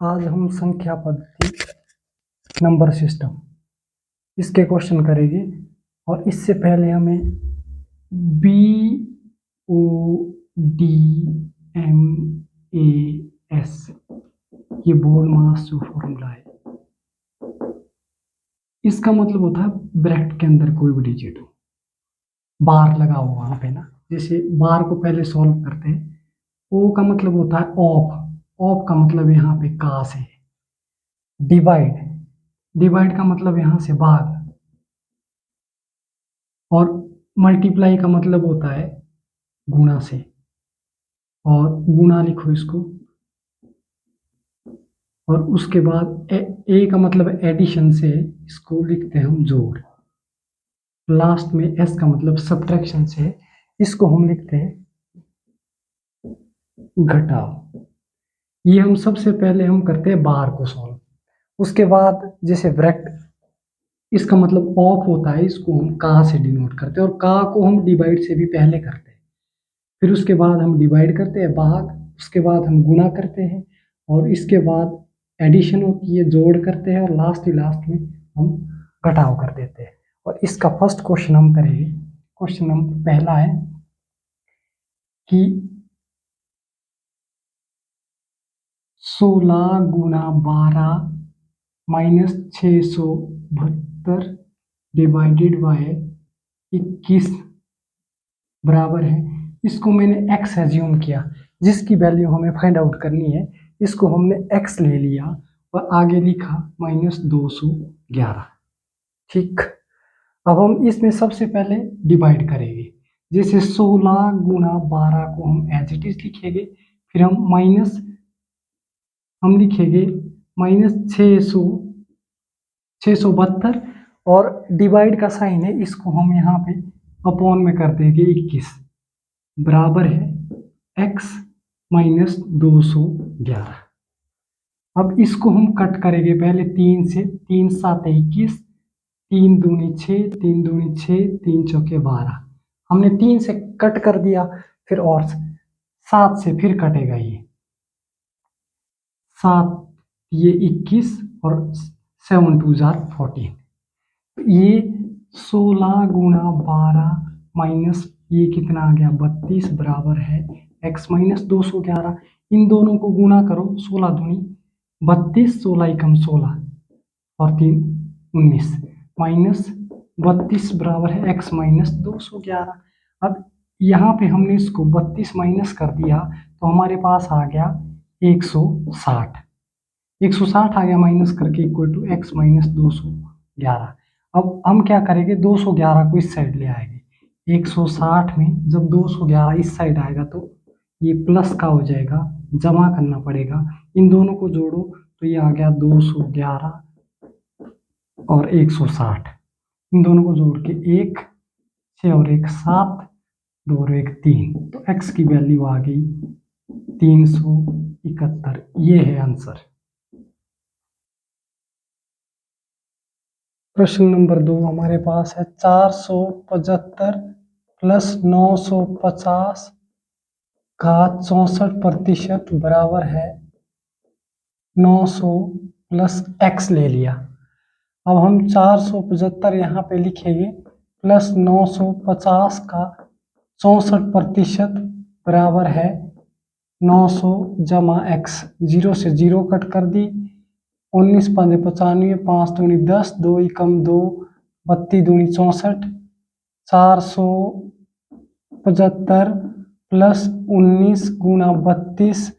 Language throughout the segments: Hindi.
आज हम संख्या पद्धति नंबर सिस्टम इसके क्वेश्चन करेंगे और इससे पहले हमें BODMAS ये बोर्ड मास जो फॉर्मूला है इसका मतलब होता है ब्रैकेट के अंदर कोई भी डिजिट हो, बार लगा हुआ वहां पे ना। जैसे बार को पहले सॉल्व करते हैं, ओ का मतलब होता है ऑफ, ऑफ का मतलब यहाँ पे का से, डिवाइड, डिवाइड का मतलब यहाँ से भाग, और मल्टीप्लाई का मतलब होता है गुणा से, और गुणा लिखो इसको, और उसके बाद ए का मतलब एडिशन से, इसको लिखते हैं हम जोड़, लास्ट में एस का मतलब सब्ट्रैक्शन से, इसको हम लिखते हैं घटाव। ये हम सबसे पहले हम करते हैं बार को सॉल्व, उसके बाद जैसे ब्रैकेट इसका मतलब ऑफ होता है, इसको हम का से डिनोट करते हैं, और का को हम डिवाइड से भी पहले करते हैं, फिर उसके बाद हम डिवाइड करते हैं भाग, उसके बाद हम गुणा करते हैं, और इसके बाद एडिशन होती है, जोड़ करते हैं, और लास्ट में हम घटाव कर देते हैं। और इसका फर्स्ट क्वेश्चन हम करेंगे। क्वेश्चन नंबर पहला है कि 16 गुणा 12 माइनस 672 डिवाइडेड बाय 21 बराबर है। इसको मैंने x एज्यूम किया, जिसकी वैल्यू हमें फाइंड आउट करनी है, इसको हमने x ले लिया और आगे लिखा -211। ठीक, अब हम इसमें सबसे पहले डिवाइड करेंगे। जैसे 16 गुणा 12 को हम एज इट इज लिखेंगे, फिर हम लिखेंगे -672, और डिवाइड का साइन है, इसको हम यहाँ पे अपॉन में कर देंगे 21 बराबर है x -211। अब इसको हम कट करेंगे पहले 3 से, 3 7 21, 3 दूनी 6, 3 दूनी 6, 3 चौके 12। हमने 3 से कट कर दिया, फिर और 7 से फिर कटेगा, ये 7 ये 21 और 7 2 14। ये 16 गुणा 12 माइनस ये कितना आ गया 32 बराबर है x -211। इन दोनों को गुणा करो, 16 दूनी 32, 16 एकम 16 और 3 19, -32 बराबर है x -211। अब यहाँ पे हमने इसको 32 माइनस कर दिया तो हमारे पास आ गया 160, 160 आ गया माइनस करके इक्वल टू x -211। अब हम क्या करेंगे, 211 को इस साइड ले आएंगे। 160 में जब 211 इस साइड आएगा तो ये प्लस का हो जाएगा, जमा करना पड़ेगा। इन दोनों को जोड़ो तो ये आ गया 211 और 160। इन दोनों को जोड़ के 1 6 और 1 7, 2 और 1 3, तो x की वैल्यू आ गई 371। ये है आंसर। प्रश्न नंबर 2 हमारे पास है 475 प्लस 950 का 64% बराबर है 900 प्लस x ले लिया। अब हम 475 यहाँ पे लिखेंगे, प्लस 950 का 64% बराबर है 900 जमा x, 0 से 0 कट कर दी, 19 5 95, 5 दूनी 10, 2 एकम 2, 32 दूनी 64, 475 प्लस 19 गुणा 32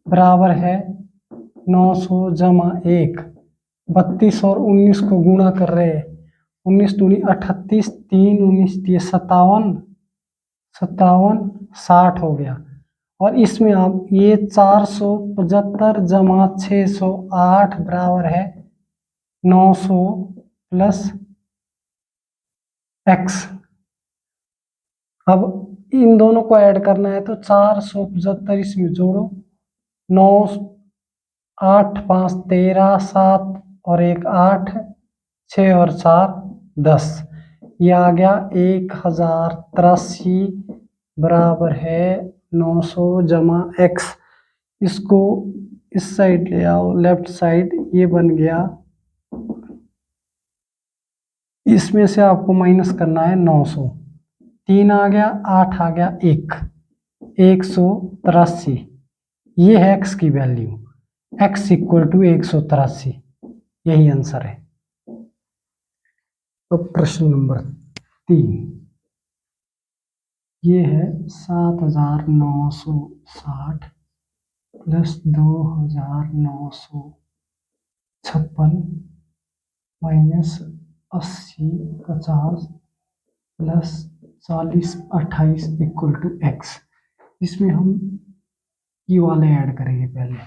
बराबर है 900 जमा 1। 32 और 19 को गुणा कर रहे हैं, 19 दूनी 38, 3 19 57, 60 हो गया। और इसमें आप ये 475 जमा 608 बराबर है 900 प्लस x। अब इन दोनों को ऐड करना है तो 475 इसमें जोड़ो, 9 8 5 13, 7 और 1 8, 6 और 4 10, ये आ गया 1083 बराबर है 900 जमा x। इसको इस साइड ले आओ, लेफ्ट साइड ये बन गया, इसमें से आपको माइनस करना है 900, 3 आ गया, 8 आ गया, 183, ये है x की वैल्यू, x इक्वल टू 183, यही आंसर है। तो प्रश्न नंबर 3 ये है 7960 plus 2956 minus 80 50 plus 40 28 equal to X. इसमें हम ये वाले ऐड करेंगे पहले,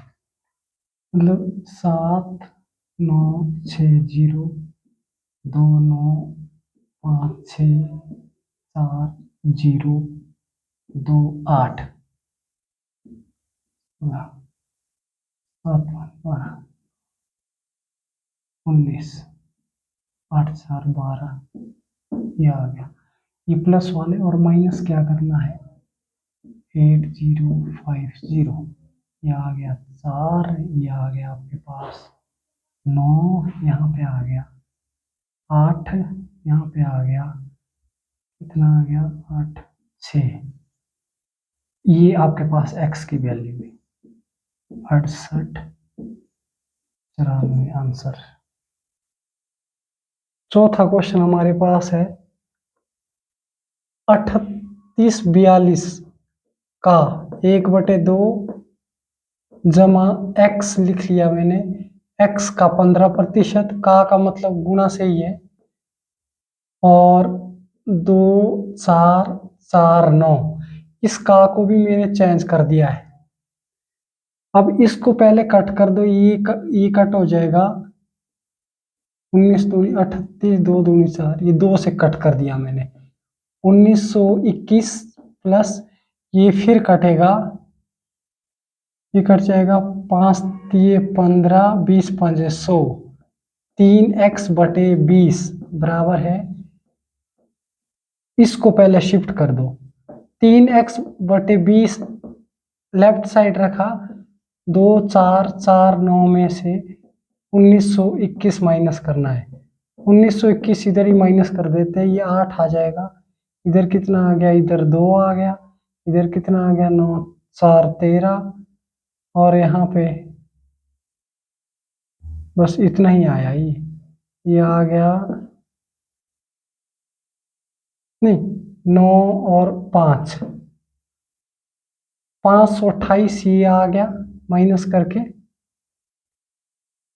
मतलब 7960 29564028 19 8 4 12, ये आ गया। ये प्लस वाले और माइनस क्या करना है, 8050, ये आ गया 4, ये आ गया आपके पास 9, यहाँ पे आ गया 8, यहाँ पे आ गया कितना आ गया 8 6, ये आपके पास x की वैल्यू है 68 94 आंसर। चौथा क्वेश्चन हमारे पास है 3842 का 1/2 जमा x लिख लिया मैंने, x का 15%, का मतलब गुना से ही है, और 2449, इस का को भी मैंने चेंज कर दिया है। अब इसको पहले कट कर दो, ये कट हो जाएगा, 19 दूनी 38, 2 दूनी 4, ये 2 से कट कर दिया मैंने, 1921 प्लस ये फिर कटेगा, ये कट जाएगा 5 3 15 20 5 100, 3x/20 बराबर है, इसको पहले शिफ्ट कर दो, 3x/20 लेफ्ट साइड रखा, 2 4 4 9 में से 1921 माइनस करना है, 1921 इधर ही माइनस कर देते हैं, ये 8 आ जाएगा, इधर कितना आ गया, इधर 2 आ गया, इधर कितना आ गया 9 4 13, और यहाँ पे बस इतना ही आया, ये आ गया, नहीं 9 और 5 528, ये आ गया माइनस करके,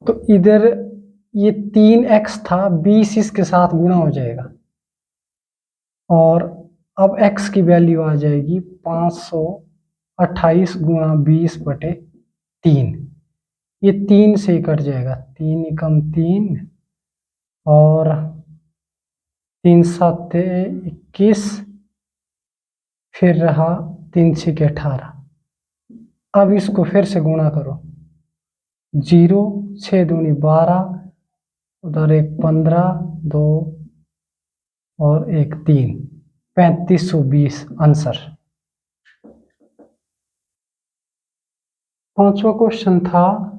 तो इधर ये 3x था, 20 इसके साथ गुणा हो जाएगा, और अब x की वैल्यू आ जाएगी 528 गुणा 20/3, ये 3 से कट जाएगा, 3 एकम 3 और 3 7 21, फिर रहा 3 6 18, अब इसको फिर से गुणा करो, 0 6 दूनी 12, उधर 1 15 2 और 1 3, 3520 आंसर। पांचवा क्वेश्चन था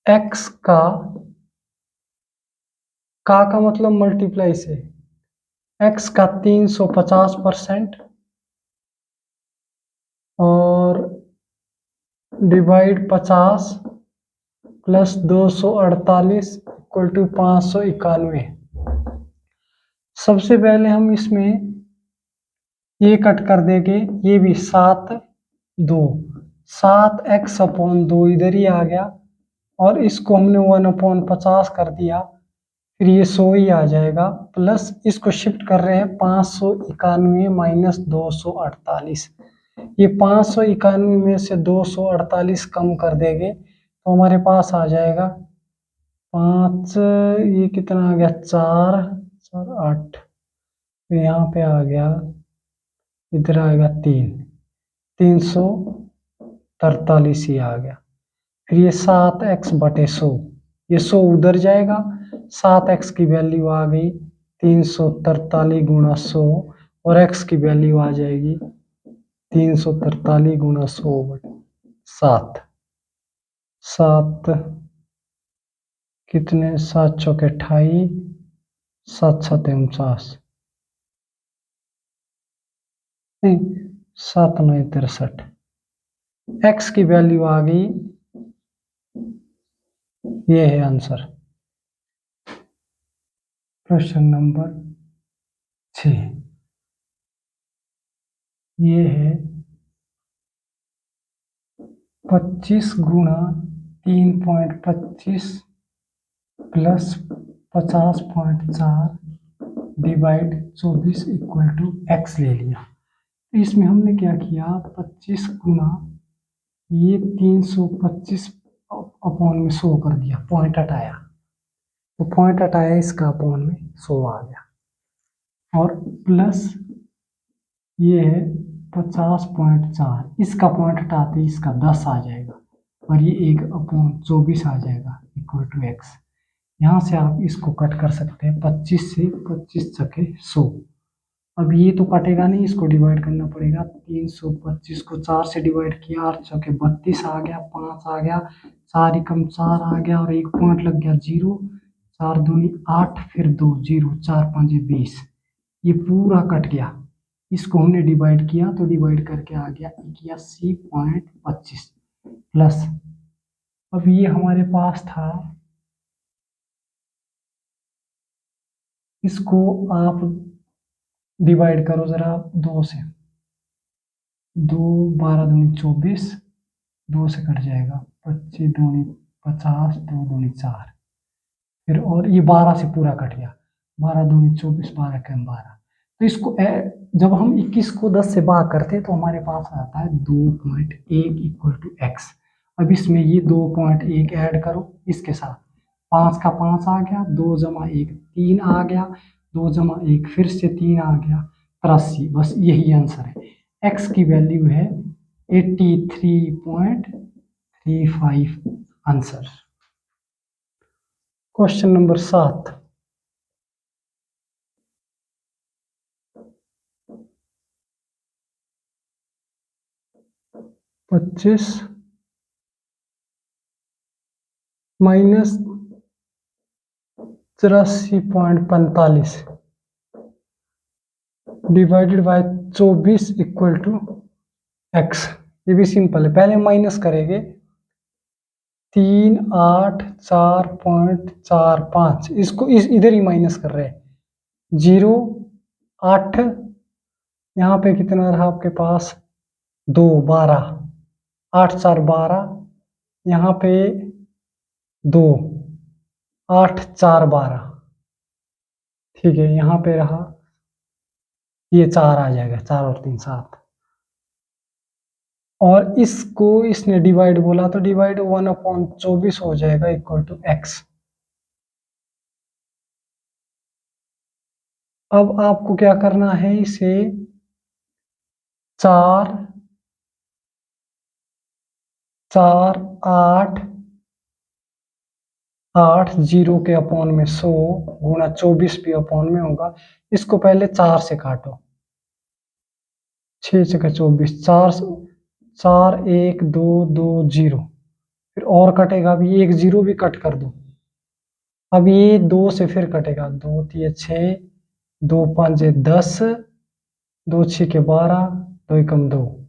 x का मतलब मल्टीप्लाई से, x का 350% और डिवाइड 50 प्लस 248 इक्वल टू 591। सबसे पहले हम इसमें ये कट कर देंगे, ये भी 7x/2 इधर ही आ गया, और इसको हमने 1/50 कर दिया, फिर ये 100 ही आ जाएगा, प्लस इसको शिफ्ट कर रहे हैं 591 माइनस 248, ये 591 में से 248 कम कर देंगे तो हमारे पास आ जाएगा 5, ये कितना आ गया 4 4 8, फिर यहाँ पे आ गया, इधर आएगा 343 ही आ गया, फिर ये 7x/100, ये 100 उधर जाएगा, 7x की वैल्यू आ गई 343 गुणा 100, और x की वैल्यू आ जाएगी 343 गुणा 100 7 7 कितने 7 चौके 28 7 7 49 नहीं 7 9 63 x की वैल्यू आ गई, ये है आंसर। प्रश्न नंबर 6 ये है 25 गुणा 3.25 plus 50.4 divide 24 equal to x ले लिया। इसमें हमने क्या किया, 25 गुना ये 325 अपॉन में 100 कर दिया, पॉइंट हटाया, तो पॉइंट हटाया इसका अपॉन में 100 आ गया, और प्लस ये है 50.4, इसका पॉइंट हटाते इसका 10 आ जाएगा, और ये 1/24 आ जाएगा इक्वल टू x। यहाँ से आप इसको कट कर सकते हैं, 25 से 25 छके 100। अब ये तो कटेगा नहीं, इसको डिवाइड करना पड़ेगा। 325 को 4 से डिवाइड किया, 8 चौके 32 आ गया, 5 आ गया, 4 एकम 4 आ गया, और एक पॉइंट लग गया 0, 4 दूनी 8, फिर 2 0, 4 5 20, ये पूरा कट गया। इसको हमने डिवाइड किया तो डिवाइड करके आ गया 81.25 प्लस, अब ये हमारे पास था, इसको आप डिवाइड करो जरा 2 से, 2 12 दूनी 24, 2 से कट जाएगा, 25 दूनी 50, 2 दूनी 4, फिर और ये 12 से पूरा कट गया, 12 दूनी 24, 12 कम 12। तो इसको जब हम 21 को 10 से भाग करते हैं तो हमारे पास आता है 2.1 इक्वल टू x। अब इसमें ये 2.1 ऐड करो इसके साथ, 5 का 5 आ गया, 2 जमा 1 3 आ गया, 2 जमा 1 फिर से 3 आ गया, 83। बस यही आंसर है, x की वैल्यू है 83.35 answer. Question number 7 25 minus 83.45 divided by 24 equal to x। ये भी सिंपल है, पहले माइनस करेंगे, 3845, इसको इधर ही माइनस कर रहे हैं, 0 8, यहाँ पे कितना रहा आपके पास 2 12, 8 4 12, यहाँ पे 2 8 4 12, ठीक है, यहाँ पे रहा ये 4 आ जाएगा, 4 और 3 7, और इसको इसने डिवाइड बोला तो डिवाइड 1/24 हो जाएगा इक्वल टू x। अब आपको क्या करना है, इसे 4 4 8 8 0 के अपॉन में 100 गुणा 24 भी अपॉन में होगा। इसको पहले 4 से काटो, 6 छक्के 24, 4 1 2 2 0, फिर और कटेगा, अभी 1 0 भी कट कर दो, अब ये 2 से फिर कटेगा, 2 3 6, 2 5 10, 2 6 के 12, 2 एकम 2,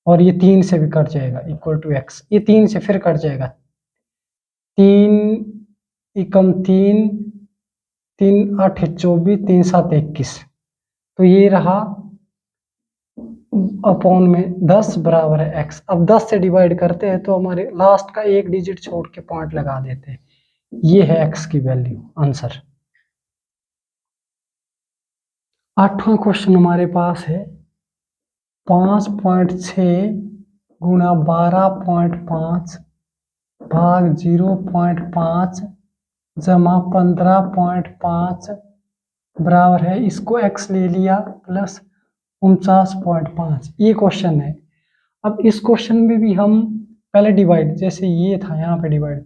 और ये 3 से भी कट जाएगा इक्वल टू x। ये 3 से फिर कट जाएगा, 3 एकम 3, 3 8 24, 3 7 21, तो ये रहा अपॉन में 10 बराबर है x। अब 10 से डिवाइड करते हैं तो हमारे लास्ट का एक डिजिट छोड़ के पॉइंट लगा देते हैं, ये है x की वैल्यू, आंसर। 8वां क्वेश्चन हमारे पास है 5.6 गुणा 12.5 भाग 0.5 जमा 15.5 बराबर है, इसको x ले लिया प्लस 49.5, ये क्वेश्चन है। अब इस क्वेश्चन में भी हम पहले डिवाइड, जैसे ये था यहाँ पे डिवाइड,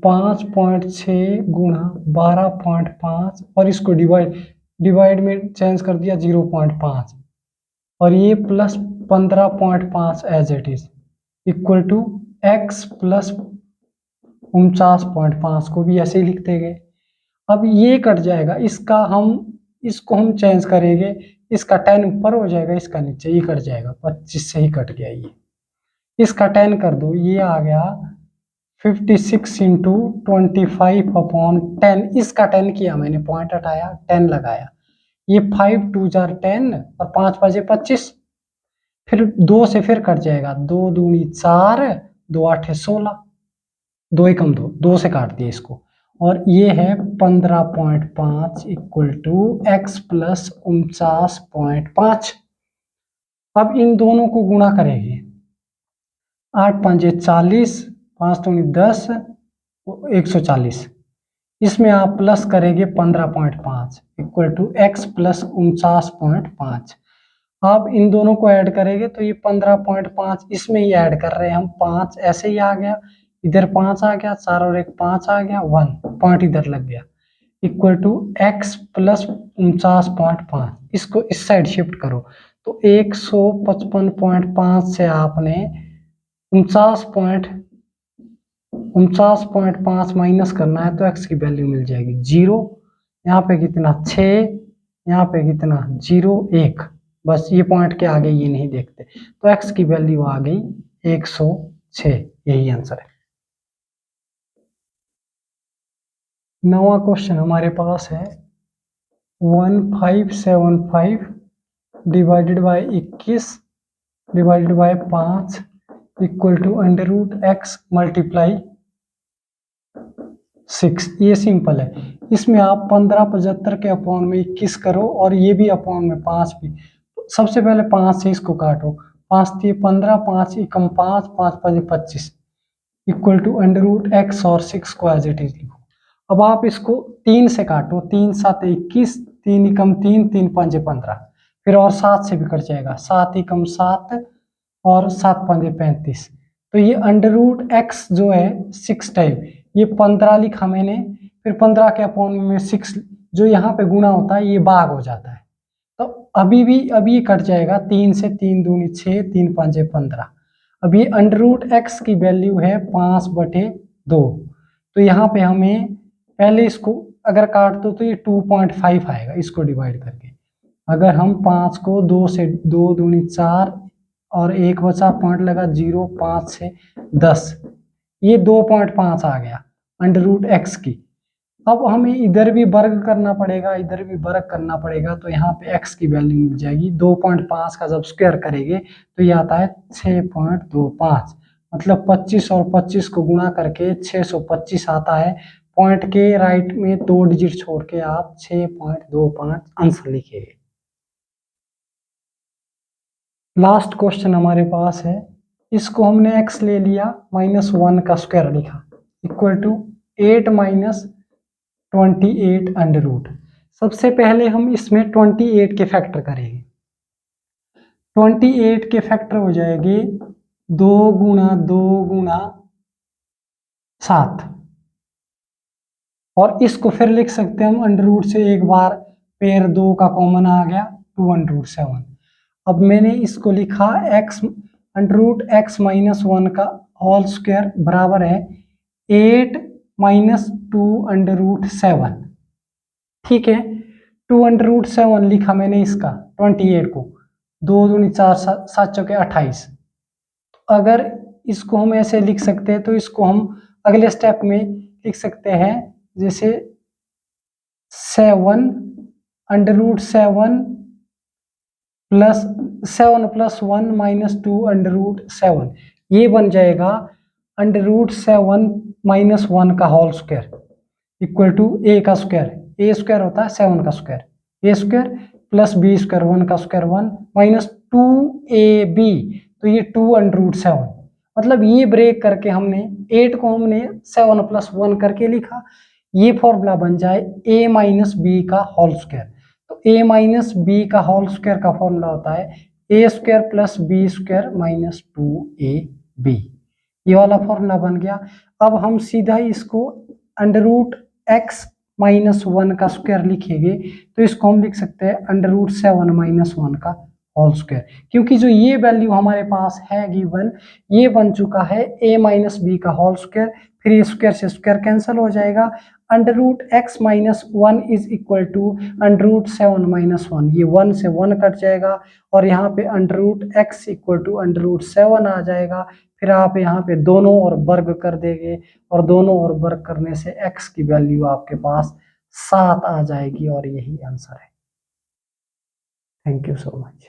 5.6 गुणा 12.5, और इसको डिवाइड में चेंज कर दिया 0.5, और ये plus 15.5 as it is equal to x plus 49.5 को भी ऐसे ही लिखते गए। अब ये कट जाएगा, इसको हम चेंज करेंगे, इसका 10 ऊपर हो जाएगा, इसका नीचे, ये कट जाएगा, 25 से ही कट गया ये। इसका 10 कर दो, ये आ गया 56 इंटू 25/10। इसका 10 किया मैंने, पॉइंट हटाया, 10 लगाया, ये 5 2 जार 10 और 5 बजे 25। फिर 2 से फिर कट जाएगा, 2 दूनी 4, 2 8 16, 2 एकम 2, 2 से काट दिया इसको, और ये है 15.5 इक्वल टू x प्लस 49.5। अब इन दोनों को गुणा करेंगे, 8 5 40, 5 दूनी 10, 140। इसमें आप प्लस करेंगे 15.5 इक्वल टू x प्लस 49.5। आप इन दोनों को ऐड करेंगे तो ये 15.5 इसमें ही ऐड कर रहे हैं हम, 5 ऐसे ही आ गया, इधर 5 आ गया, 4 और 1 5 आ गया, 1 पॉइंट इधर लग गया, इक्वल टू x प्लस 49.5। इसको इस साइड शिफ्ट करो तो 155.5 से आपने 49.5 माइनस करना है तो x की वैल्यू मिल जाएगी 0। यहाँ पे कितना 6, यहाँ पे कितना 0 1, बस ये पॉइंट के आगे ये नहीं देखते, तो x की वैल्यू आ गई 106। यही आंसर है। 9वां क्वेश्चन हमारे पास है 1575 divided by 21 divided by 5 equal to under root x multiply 6। ये सिंपल है। इसमें आप 1575 के अपॉन में 21 करो और ये भी अपॉन में 5 भी। तो सबसे पहले 5 से इसको काटो, 5 3 15, 5 एकम 5, 5 5 25 equal to under root x और 6 को एज इट इज लिखो। अब आप इसको 3 से काटो, 3 7 21, 3 एकम 3, 3 5 15, फिर और 7 से भी कट जाएगा, 7 एकम 7 और 7 5 35। तो ये अंडर रूट x जो है 6 टाइप, ये 15 लिखा मैंने, फिर 15 के अपॉन में 6 जो यहाँ पे गुणा होता है ये भाग हो जाता है, तो अभी कट जाएगा, 3 से 3 दूनी 6, 3 5 15। अब ये अंडर रूट x की वैल्यू है 5/2, तो यहाँ पे हमें पहले इसको अगर काट दो तो ये 2.5 आएगा इसको डिवाइड करके। अगर हम 5 को 2 से 2 दूनी 4 और 1 बचा, पॉइंट लगा 0, 5 से 10, ये 2.5 आ गया अंडर रूट x की। अब हमें इधर भी वर्ग करना पड़ेगा, इधर भी वर्ग करना पड़ेगा, तो यहाँ पे x की वैल्यू मिल जाएगी 2.5 का जब स्क्वायर करेंगे तो ये आता है 6.25, मतलब 25 और 25 को गुणा करके 625 आता है। पॉइंट के राइट में 2 डिजिट छोड़ के आप 6.25 आंसर लिखिए। लास्ट क्वेश्चन हमारे पास है, इसको हमने x ले लिया, -1 का स्क्वायर लिखा इक्वल टू 8 - 28 अंडर रूट। सबसे पहले हम इसमें 28 के फैक्टर करेंगे। 28 के फैक्टर हो जाएंगे 2 गुणा 2 गुणा 7, और इसको फिर लिख सकते हैं हम अंडर रूट से, एक बार पेयर 2 का कॉमन आ गया, 2 अंडर रूट 7। अब मैंने इसको लिखा x अंडर रूट x -1 का होल स्क्वायर बराबर है 8 - 2 अंडर रूट 7। ठीक है, 2 अंडर रूट 7 लिखा मैंने इसका 28 को, 2 दूनी 4 7 चौके 28। अगर इसको हम ऐसे लिख सकते हैं तो इसको हम अगले स्टेप में लिख सकते हैं, जैसे 7 under root 7 plus 7 + 1 - 2 under root 7, ये बन जाएगा अंडर रूट 7 - 1 का whole square equal to a का स्क्वायर, a स्क्वायर होता है 7 का square, a square plus b square 1 का स्क्वायर 1 माइनस 2ab, तो ये 2 अंडर रूट 7। मतलब ये ब्रेक करके हमने 8 को हमने 7 + 1 करके लिखा, ये फॉर्मूला बन जाए a - b का होल स्क्वायर। तो a - b का होल स्क्वायर का फॉर्मूला होता है a square plus b square minus 2ab, ये वाला फॉर्मूला बन गया। अब हम सीधा इसको अंडर रूट x -1 का स्क्वायर लिखेंगे, तो इसको हम लिख सकते हैं अंडर रूट 7 - 1 का होल स्क्वायर, क्योंकि जो ये वैल्यू हमारे पास है गिवन, ये बन चुका है a माइनस बी का होल स्क्वायर, फिर ये स्क्वायर से स्क्वायर कैंसिल हो जाएगा, under root X minus one is equal to under root 7 minus one, ये 1 से 1 कट जाएगा और यहाँ पे under root X equal to under root 7 आ जाएगा। फिर आप यहाँ पे दोनों ओर वर्ग कर देंगे और दोनों ओर वर्ग करने से x की वैल्यू आपके पास 7 आ जाएगी और यही आंसर है। Thank you so much.